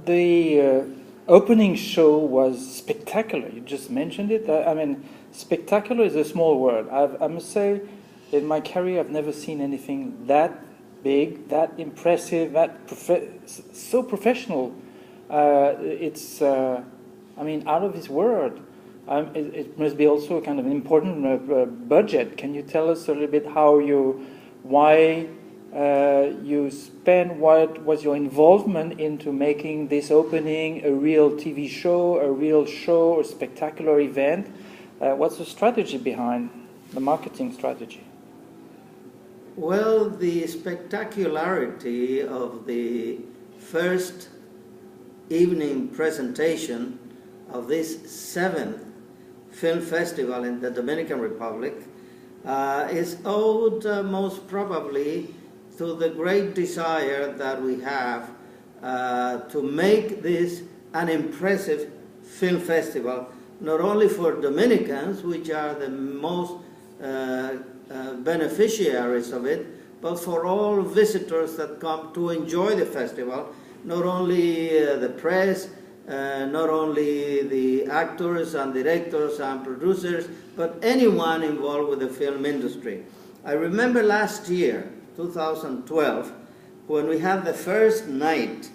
the opening show was spectacular. You just mentioned it. I mean, spectacular is a small word. I must say, in my career, I've never seen anything that big, that impressive, so professional. It's, I mean, out of this world. It must be also kind of an important budget. Can you tell us a little bit why you spent, what was your involvement into making this opening a real TV show, a real show, a spectacular event? What's the strategy behind the marketing strategy? Well, the spectacularity of the first evening presentation of this 7th film festival in the Dominican Republic is owed most probably to the great desire that we have to make this an impressive film festival, not only for Dominicans, which are the most beneficiaries of it, but for all visitors that come to enjoy the festival, not only the press, not only the actors and directors and producers, but anyone involved with the film industry. I remember last year, 2012, when we had the first night,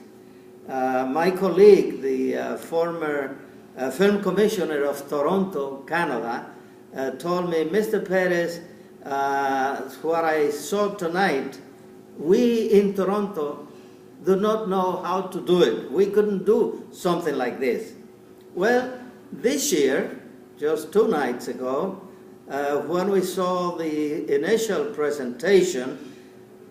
my colleague, the former film commissioner of Toronto, Canada, told me, Mr. Perez, what I saw tonight, we in Toronto do not know how to do it. We couldn't do something like this. Well, this year, just 2 nights ago, when we saw the initial presentation,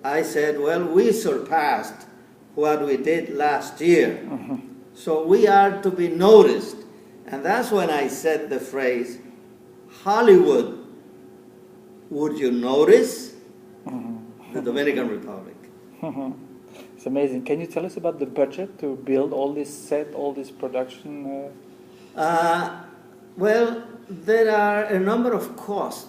I said, well, we surpassed what we did last year. Mm-hmm. So we are to be noticed. And that's when I said the phrase, Hollywood, would you notice the Dominican Republic? It's amazing. Can you tell us about the budget to build all this set, all this production? Well, there are a number of costs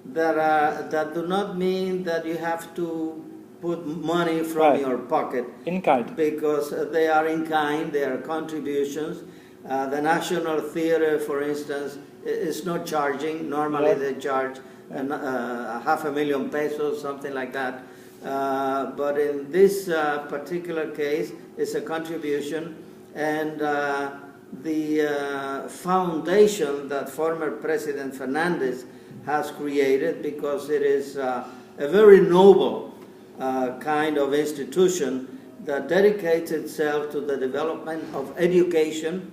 that do not mean that you have to put money from your pocket. In kind. Because they are in kind, they are contributions. The National Theater, for instance, is not charging. Normally they charge $500,000 pesos, something like that. But in this particular case, it's a contribution, and the foundation that former President Fernandez has created, because it is a very noble kind of institution that dedicates itself to the development of education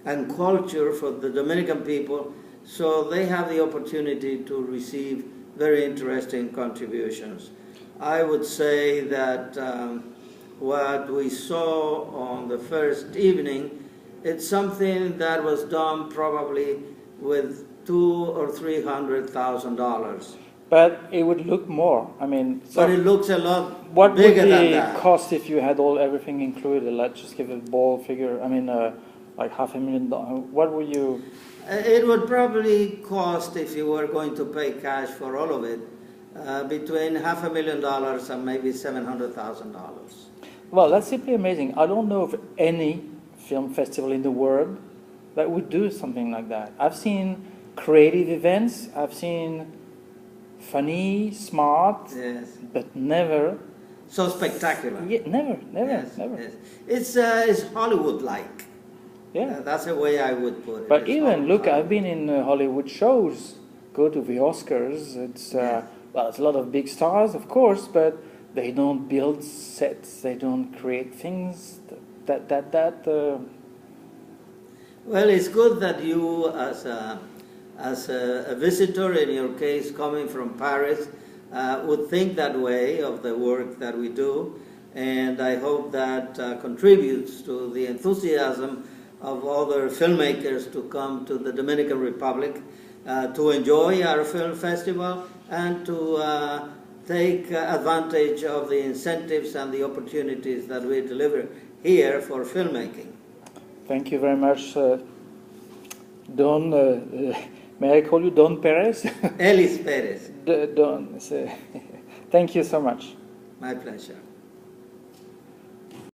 and culture for the Dominican people, so they have the opportunity to receive very interesting contributions. I would say that what we saw on the first evening, it's something that was done probably with $200,000 or $300,000. But it would look more. I mean, so but it looks a lot what bigger would than the that. cost if you had everything included? Let's just give a ball figure. I mean, like $500,000. What would you? It would probably cost, if you were going to pay cash for all of it, between $500,000 and maybe $700,000. Well, that's simply amazing. I don't know of any film festival in the world that would do something like that. I've seen creative events. I've seen funny, smart, yes, but never so spectacular. Yeah, never. Yes. It's Hollywood-like. Yeah, that's the way I would put it. But even look, I've been in Hollywood shows. Go to the Oscars. It's well, it's a lot of big stars, of course, but they don't build sets. They don't create things. Well, it's good that you, as a visitor, in your case, coming from Paris, would think that way of the work that we do, and I hope that contributes to the enthusiasm of other filmmakers to come to the Dominican Republic to enjoy our film festival and to take advantage of the incentives and the opportunities that we deliver here for filmmaking. Thank you very much, Don. May I call you Don Perez? Ellis Perez. Don. Thank you so much. My pleasure.